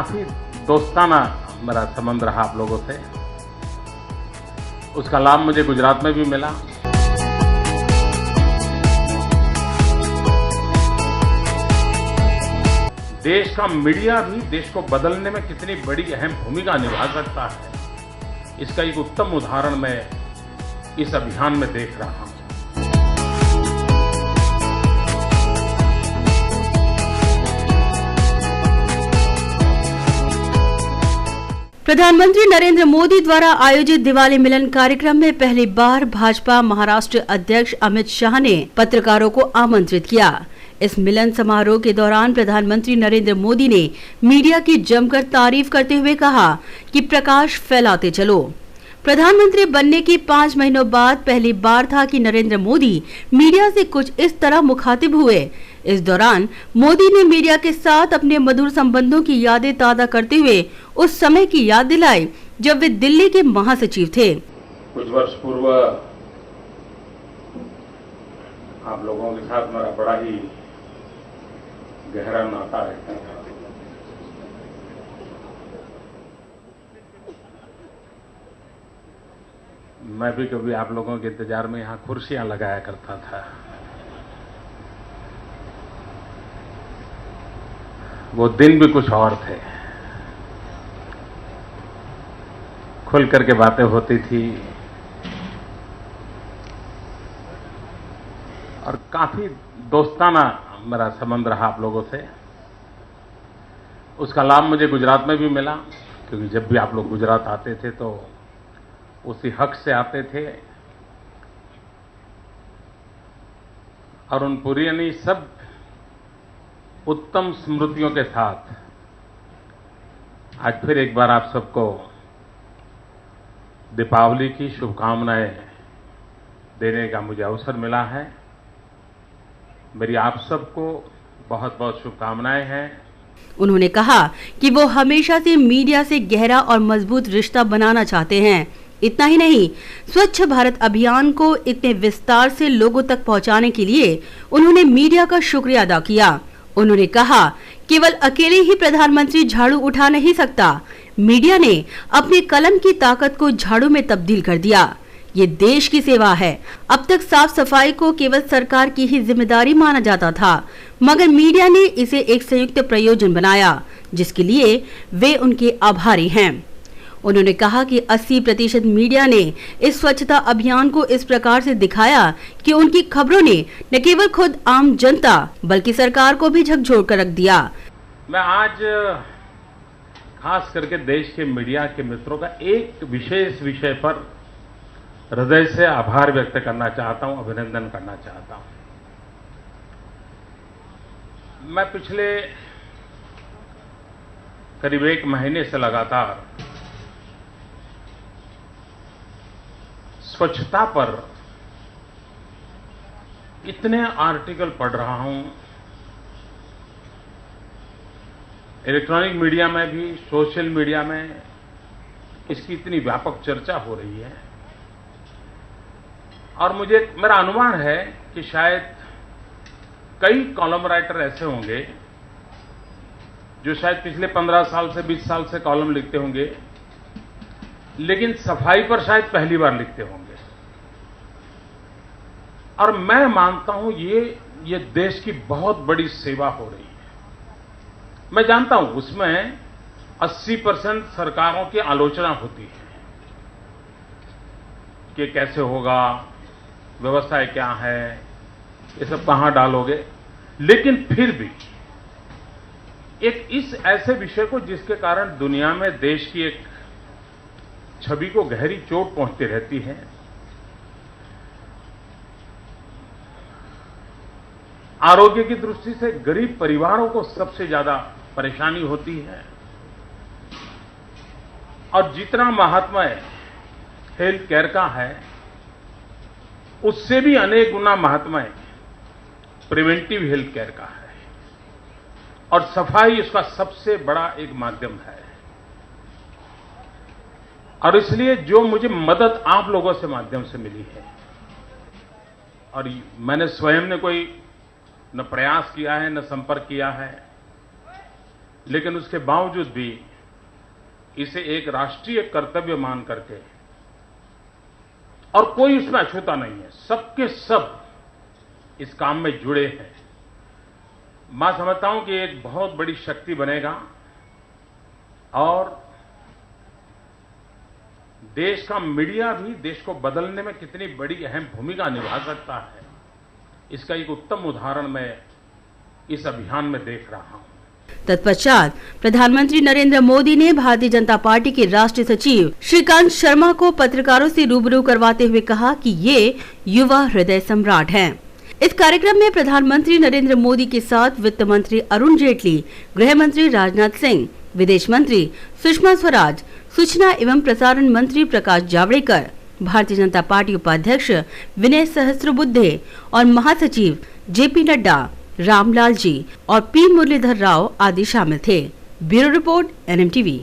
काफी दोस्ताना मेरा संबंध रहा आप लोगों से। उसका लाभ मुझे गुजरात में भी मिला। देश का मीडिया भी देश को बदलने में कितनी बड़ी अहम भूमिका निभा सकता है, इसका एक उत्तम उदाहरण मैं इस अभियान में देख रहा हूं। प्रधानमंत्री नरेंद्र मोदी द्वारा आयोजित दिवाली मिलन कार्यक्रम में पहली बार भाजपा महाराष्ट्र अध्यक्ष अमित शाह ने पत्रकारों को आमंत्रित किया। इस मिलन समारोह के दौरान प्रधानमंत्री नरेंद्र मोदी ने मीडिया की जमकर तारीफ करते हुए कहा कि प्रकाश फैलाते चलो। प्रधानमंत्री बनने के 5 महीनों बाद पहली बार था कि नरेंद्र मोदी मीडिया से कुछ इस तरह मुखातिब हुए। इस दौरान मोदी ने मीडिया के साथ अपने मधुर संबंधों की यादें ताज़ा करते हुए उस समय की याद दिलाई जब वे दिल्ली के महासचिव थे। कुछ वर्ष पूर्व आप लोगों के साथ मेरा बड़ा ही गहरा नाता है। मैं भी कभी आप लोगों के इंतजार में यहां कुर्सियां लगाया करता था। वो दिन भी कुछ और थे। खुल करके बातें होती थी और काफी दोस्ताना मेरा संबंध रहा आप लोगों से। उसका लाभ मुझे गुजरात में भी मिला, क्योंकि जब भी आप लोग गुजरात आते थे तो उसी हक से आते थे और उन पुरानी सब उत्तम स्मृतियों के साथ आज फिर एक बार आप सबको दीपावली की शुभकामनाएं देने का मुझे अवसर मिला है। मेरी आप सबको बहुत बहुत शुभकामनाएं हैं। उन्होंने कहा कि वो हमेशा से मीडिया से गहरा और मजबूत रिश्ता बनाना चाहते हैं। इतना ही नहीं, स्वच्छ भारत अभियान को इतने विस्तार से लोगों तक पहुंचाने के लिए उन्होंने मीडिया का शुक्रिया अदा किया। उन्होंने कहा, केवल अकेले ही प्रधानमंत्री झाड़ू उठा नहीं सकता, मीडिया ने अपने कलम की ताकत को झाड़ू में तब्दील कर दिया। ये देश की सेवा है। अब तक साफ सफाई को केवल सरकार की ही जिम्मेदारी माना जाता था, मगर मीडिया ने इसे एक संयुक्त प्रयोजन बनाया, जिसके लिए वे उनके आभारी हैं। उन्होंने कहा कि 80% मीडिया ने इस स्वच्छता अभियान को इस प्रकार से दिखाया कि उनकी खबरों ने न केवल खुद आम जनता बल्कि सरकार को भी झकझोर कर रख दिया। मैं आज खास करके देश के मीडिया के मित्रों का एक विशेष विषय पर हृदय से आभार व्यक्त करना चाहता हूं, अभिनंदन करना चाहता हूं। मैं पिछले करीब 1 महीने से लगातार स्वच्छता पर इतने आर्टिकल पढ़ रहा हूं, इलेक्ट्रॉनिक मीडिया में भी, सोशल मीडिया में इसकी इतनी व्यापक चर्चा हो रही है और मेरा अनुमान है कि शायद कई कॉलम राइटर ऐसे होंगे जो शायद पिछले 15 साल से 20 साल से कॉलम लिखते होंगे, लेकिन सफाई पर शायद पहली बार लिखते होंगे। और मैं मानता हूं ये देश की बहुत बड़ी सेवा हो रही है। मैं जानता हूं उसमें 80% सरकारों की आलोचना होती है कि कैसे होगा, व्यवस्थाएं क्या है, ये सब कहां डालोगे, लेकिन फिर भी एक इस ऐसे विषय को जिसके कारण दुनिया में देश की एक छवि को गहरी चोट पहुंचती रहती है, आरोग्य की दृष्टि से गरीब परिवारों को सबसे ज्यादा परेशानी होती है और जितना महात्मा हेल्थ केयर का है उससे भी अनेक गुना महात्मा प्रिवेंटिव हेल्थ केयर का है और सफाई इसका सबसे बड़ा एक माध्यम है। और इसलिए जो मुझे मदद आप लोगों से माध्यम से मिली है और मैंने स्वयं ने कोई न प्रयास किया है न संपर्क किया है, लेकिन उसके बावजूद भी इसे एक राष्ट्रीय कर्तव्य मान करके, और कोई उसमें अछूता नहीं है, सबके सब इस काम में जुड़े हैं। मैं समझता हूं कि एक बहुत बड़ी शक्ति बनेगा और देश का मीडिया भी देश को बदलने में कितनी बड़ी अहम भूमिका निभा सकता है, इसका एक उत्तम उदाहरण मैं इस अभियान में देख रहा हूं। तत्पश्चात प्रधानमंत्री नरेंद्र मोदी ने भारतीय जनता पार्टी के राष्ट्रीय सचिव श्रीकांत शर्मा को पत्रकारों से रूबरू करवाते हुए कहा कि ये युवा हृदय सम्राट हैं। इस कार्यक्रम में प्रधानमंत्री नरेंद्र मोदी के साथ वित्त मंत्री अरुण जेटली, गृह मंत्री राजनाथ सिंह, विदेश मंत्री सुषमा स्वराज, सूचना एवं प्रसारण मंत्री प्रकाश जावड़ेकर, भारतीय जनता पार्टी उपाध्यक्ष विनय सहस्त्रबुद्धे और महासचिव जेपी नड्डा, रामलाल जी और पी मुरलीधर राव आदि शामिल थे। Bureau report, NMTV।